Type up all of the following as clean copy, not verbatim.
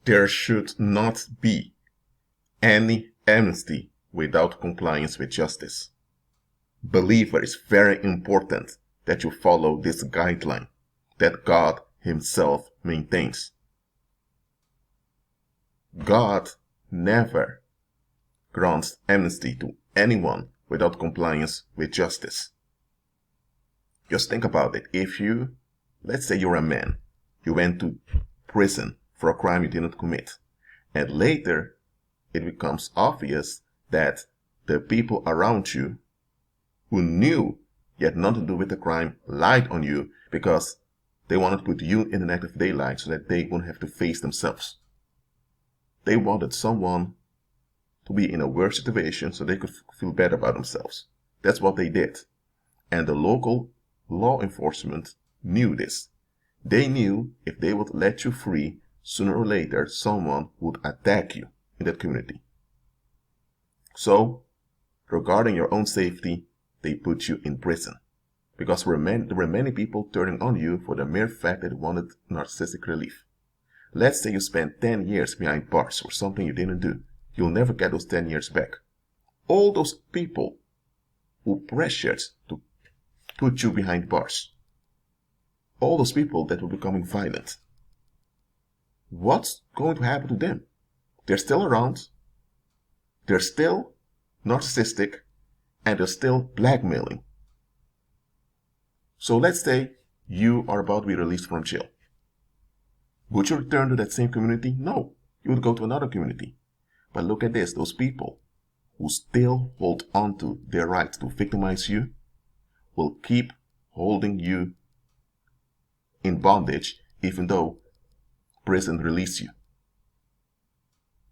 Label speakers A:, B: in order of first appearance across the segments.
A: There should not be any amnesty without compliance with justice. Believer, it's very important that you follow this guideline that God Himself maintains. God never grants amnesty to anyone without compliance with justice. Just think about it. If you, let's say you're a man, you went to prison for a crime you didn't commit, and later it becomes obvious that the people around you who knew you had nothing to do with the crime lied on you because they wanted to put you in the negative daylight so that they wouldn't have to face themselves. They wanted someone to be in a worse situation so they could feel better about themselves. That's what they did. And the local law enforcement knew this. They knew if they would let you free, sooner or later someone would attack you in that community. So, regarding your own safety, they put you in prison. Because there were many people turning on you for the mere fact that they wanted narcissistic relief. Let's say you spent 10 years behind bars for something you didn't do. You'll never get those 10 years back. All those people who pressured to put you behind bars, all those people that were becoming violent, what's going to happen to them? They're still around, they're still narcissistic, and they're still blackmailing. So let's say you are about to be released from jail. Would you return to that same community? No, you would go to another community. But look at this, those people who still hold on to their right to victimize you will keep holding you in bondage even though prison release you.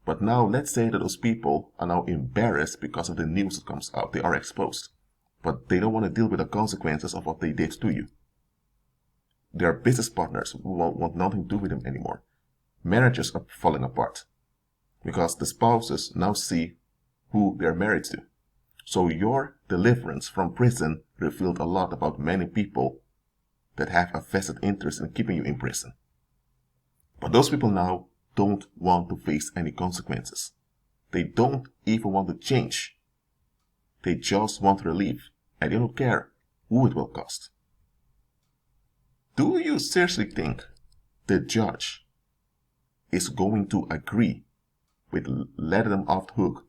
A: But now let's say that those people are now embarrassed because of the news that comes out. They are exposed, but they don't want to deal with the consequences of what they did to you. There are business partners who want nothing to do with them anymore. Marriages are falling apart because the spouses now see who they're married to. So your deliverance from prison revealed a lot about many people that have a vested interest in keeping you in prison. But those people now don't want to face any consequences. They don't even want to change. They just want relief, and they don't care who it will cost. Do you seriously think the judge is going to agree with letting them off the hook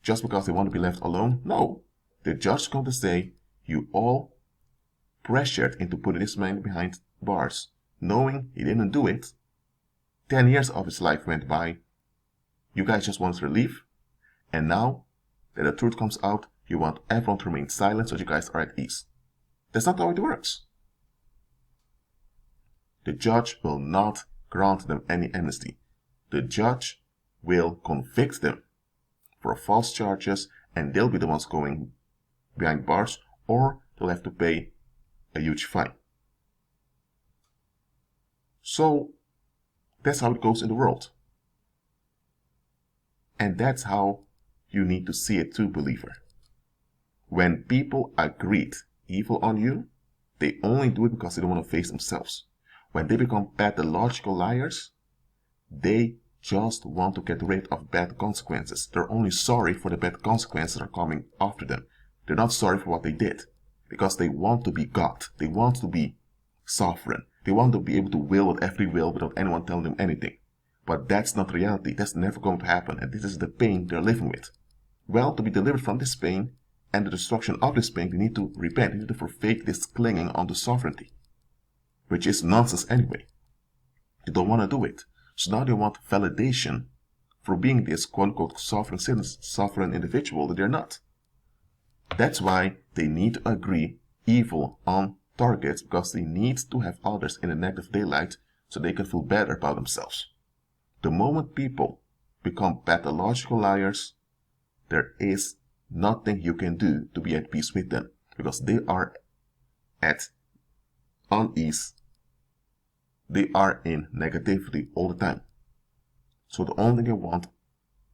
A: just because they want to be left alone? No. The judge is going to say, you all pressured into putting this man behind bars, knowing he didn't do it. 10 years of his life went by. You guys just want relief. And now that the truth comes out, you want everyone to remain silent so you guys are at ease. That's not how it works. The judge will not grant them any amnesty. The judge will convict them for false charges, and they'll be the ones going behind bars, or they'll have to pay a huge fine. So that's how it goes in the world. And that's how you need to see it too, believer. When people agreed evil on you, they only do it because they don't want to face themselves. When they become pathological liars, they just want to get rid of bad consequences. They're only sorry for the bad consequences that are coming after them. They're not sorry for what they did, because they want to be God. They want to be sovereign. They want to be able to will with every will without anyone telling them anything. But that's not reality. That's never going to happen. And this is the pain they're living with. Well, to be delivered from this pain and the destruction of this pain, they need to repent. They need to forsake this clinging onto sovereignty, which is nonsense anyway. They don't want to do it. So now they want validation for being this quote-unquote sovereign individual that they're not. That's why they need to agree evil on targets, because they need to have others in the negative daylight so they can feel better about themselves. The moment people become pathological liars, there is nothing you can do to be at peace with them, because they are at unease. They are in negativity all the time. So the only thing they want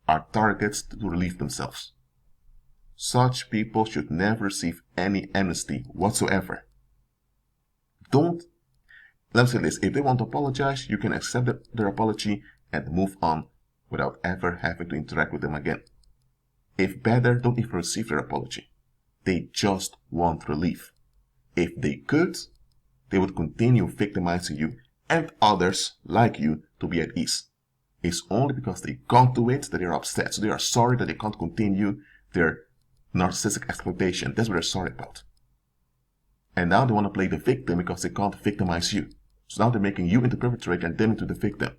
A: are targets to relieve themselves. Such people should never receive any amnesty whatsoever. Let me say this, if they want to apologize, you can accept their apology and move on without ever having to interact with them again. If better, don't even receive their apology. They just want relief. If they could, they would continue victimizing you and others like you to be at ease. It's only because they can't do it that they are upset. So they are sorry that they can't continue their narcissistic exploitation. That's what they're sorry about. And now they want to play the victim because they can't victimize you. So now they're making you into the perpetrator and them into the victim.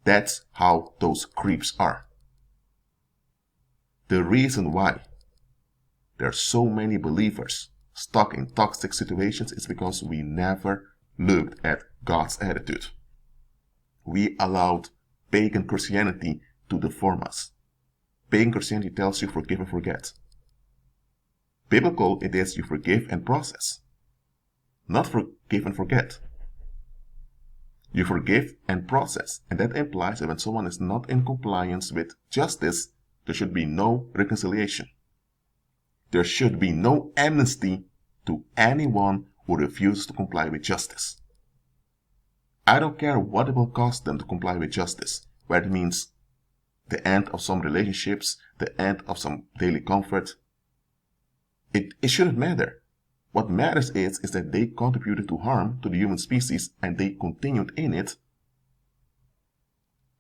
A: That's how those creeps are. The reason why there are so many believers stuck in toxic situations is because we never looked at God's attitude. We allowed pagan Christianity to deform us. Pagan Christianity tells you forgive and forget. Biblical, it is you forgive and process. Not forgive and forget. You forgive and process, and that implies that when someone is not in compliance with justice, there should be no reconciliation. There should be no amnesty to anyone who refuses to comply with justice. I don't care what it will cost them to comply with justice, whether it means the end of some relationships, the end of some daily comfort. It shouldn't matter. What matters is that they contributed to harm to the human species and they continued in it,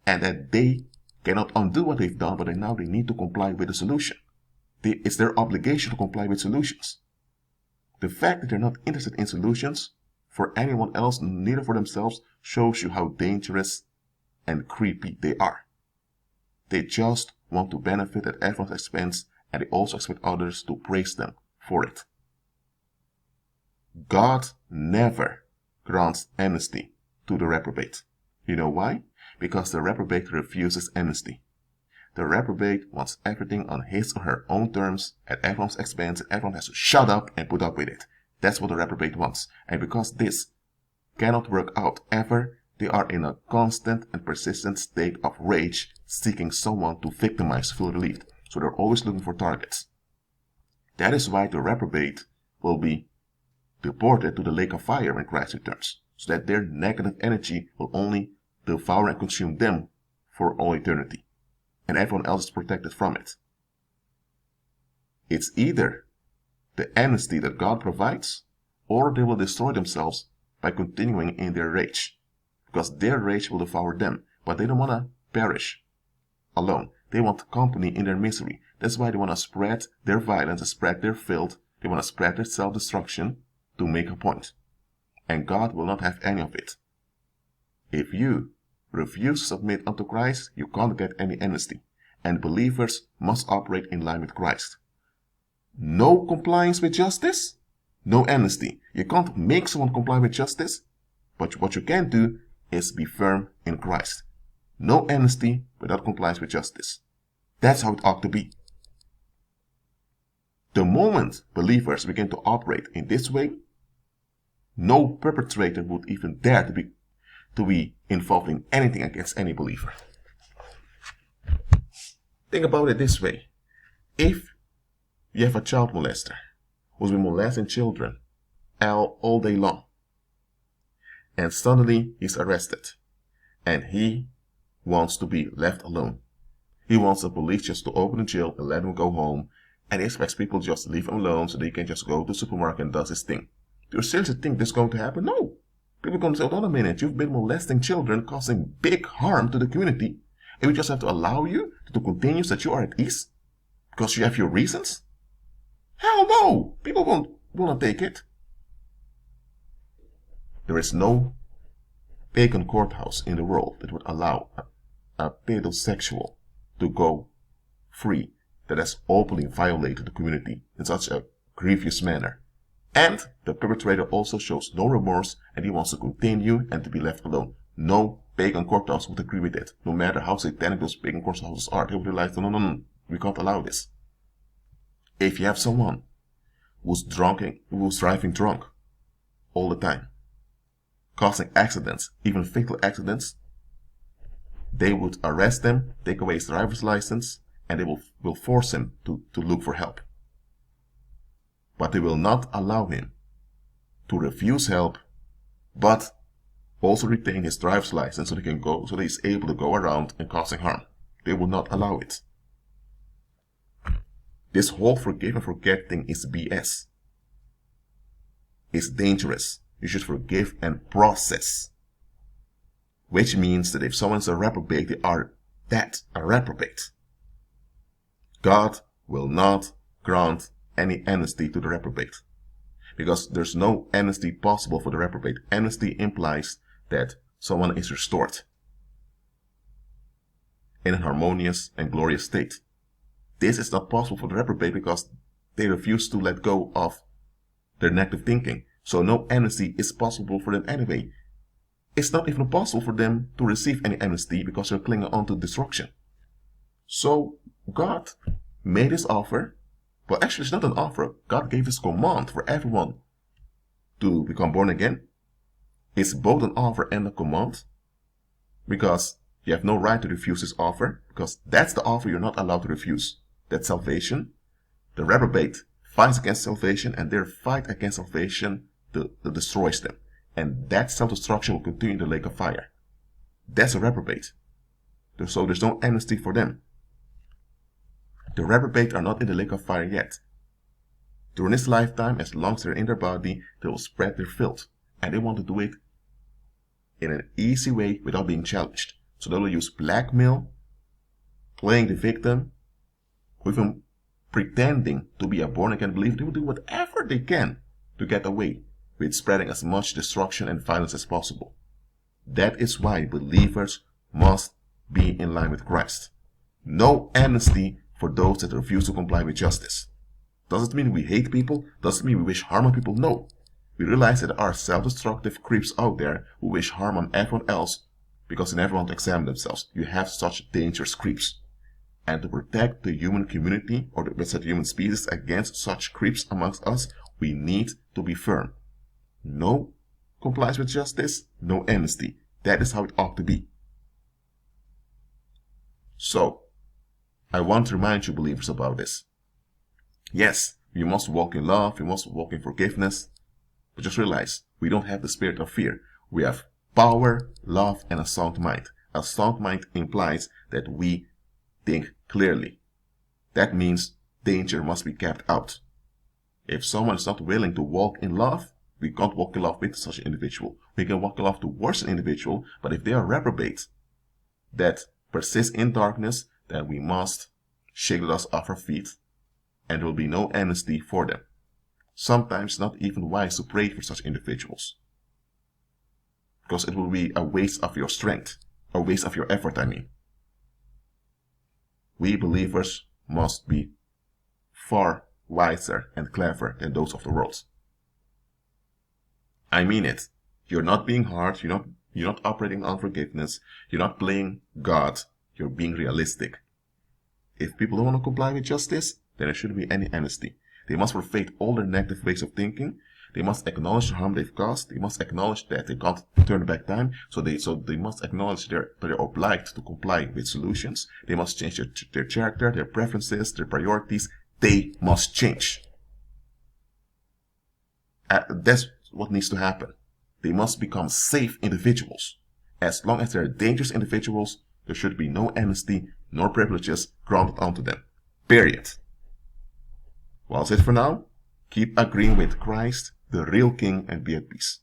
A: and that they cannot undo what they've done, but now they need to comply with the solution. It's their obligation to comply with solutions. The fact that they're not interested in solutions for anyone else, neither for themselves, shows you how dangerous and creepy they are. They just want to benefit at everyone's expense, and they also expect others to praise them for it. God never grants amnesty to the reprobate. You know why? Because the reprobate refuses amnesty. The reprobate wants everything on his or her own terms at everyone's expense, and everyone has to shut up and put up with it. That's what the reprobate wants. And because this cannot work out ever, they are in a constant and persistent state of rage, seeking someone to victimize to feel relieved. So they're always looking for targets. That is why the reprobate will be deported to the lake of fire when Christ returns, so that their negative energy will only devour and consume them for all eternity, and everyone else is protected from it. It's either the amnesty that God provides, or they will destroy themselves by continuing in their rage, because their rage will devour them, but they don't want to perish alone. They want company in their misery. That's why they want to spread their violence, spread their filth, they want to spread their self-destruction to make a point. And God will not have any of it. If you refuse to submit unto Christ, you can't get any amnesty. And believers must operate in line with Christ. No compliance with justice, no amnesty. You can't make someone comply with justice, but what you can do is be firm in Christ. No amnesty without compliance with justice. That's how it ought to be. The moment believers begin to operate in this way, no perpetrator would even dare to be involved in anything against any believer. Think about it this way. If you have a child molester who's been molesting children all day long, and suddenly he's arrested, and he wants to be left alone. He wants the police just to open the jail and let him go home, and he expects people just to leave him alone so they can just go to the supermarket and does his thing. Do you seriously think this is going to happen? No. People are going to say, hold on a minute, you've been molesting children, causing big harm to the community, and we just have to allow you to continue so that you are at ease? Because you have your reasons? Hell no! People will not take it. There is no pagan courthouse in the world that would allow a pedosexual to go free that has openly violated the community in such a grievous manner. And the perpetrator also shows no remorse, and he wants to continue and to be left alone. No pagan courthouse would agree with it, no matter how satanic those pagan courthouses are. They would realize, no, we can't allow this. If you have someone who's driving drunk all the time, causing accidents, even fatal accidents, they would arrest them, take away his driver's license, and they will force him to look for help. But they will not allow him to refuse help, but also retain his driver's license so so that he's able to go around and causing harm. They will not allow it. This whole forgive and forget thing is BS. It's dangerous. You should forgive and process. Which means that if someone's a reprobate, they are a reprobate. God will not grant any amnesty to the reprobate, because there's no amnesty possible for the reprobate. Amnesty implies that someone is restored in a harmonious and glorious state. This is not possible for the reprobate because they refuse to let go of their negative thinking. So no amnesty is possible for them anyway. It's not even possible for them to receive any amnesty because they're clinging on to destruction. So God made his offer. Well, actually, it's not an offer. God gave his command for everyone to become born again. It's both an offer and a command, because you have no right to refuse his offer, because that's the offer you're not allowed to refuse. That's salvation. The reprobate fights against salvation, and their fight against salvation destroys them. And that self-destruction will continue in the lake of fire. That's a reprobate. So there's no amnesty for them. The reprobate are not in the lake of fire yet. During this lifetime, as long as they're in their body, they will spread their filth. And they want to do it in an easy way without being challenged. So they will use blackmail, playing the victim, even pretending to be a born-again believer. They will do whatever they can to get away with spreading as much destruction and violence as possible. That is why believers must be in line with Christ. No amnesty for those that refuse to comply with justice. Does it mean we hate people? Does it mean we wish harm on people? No. We realize that there are self-destructive creeps out there who wish harm on everyone else because they never want to examine themselves. You have such dangerous creeps. And to protect the human community, or the human species, against such creeps amongst us, we need to be firm. No compliance with justice, no amnesty. That is how it ought to be. So, I want to remind you, believers, about this. Yes, we must walk in love, we must walk in forgiveness, but just realize, we don't have the spirit of fear. We have power, love, and a sound mind. A sound mind implies that we think clearly. That means danger must be kept out. If someone is not willing to walk in love, we can't walk in love with such an individual. We can walk in love towards an individual, but if they are reprobate that persist in darkness, then we must shake the dust off our feet, and there will be no amnesty for them. Sometimes not even wise to pray for such individuals, because it will be a waste of your strength, a waste of your effort, I mean. We believers must be far wiser and clever than those of the world. I mean it. You're not being hard, you're not operating on forgiveness, you're not playing God, you're being realistic. If people don't want to comply with justice, then there shouldn't be any amnesty. They must forfeit all their negative ways of thinking. They must acknowledge the harm they've caused. They must acknowledge that they can't turn back time. So they must acknowledge they're obliged to comply with solutions. They must change their character, their preferences, their priorities. They must change. That's what needs to happen. They must become safe individuals. As long as they're dangerous individuals, there should be no amnesty nor privileges granted unto them. Period. Well, that's it for now. Keep agreeing with Christ, the real King, and be at peace.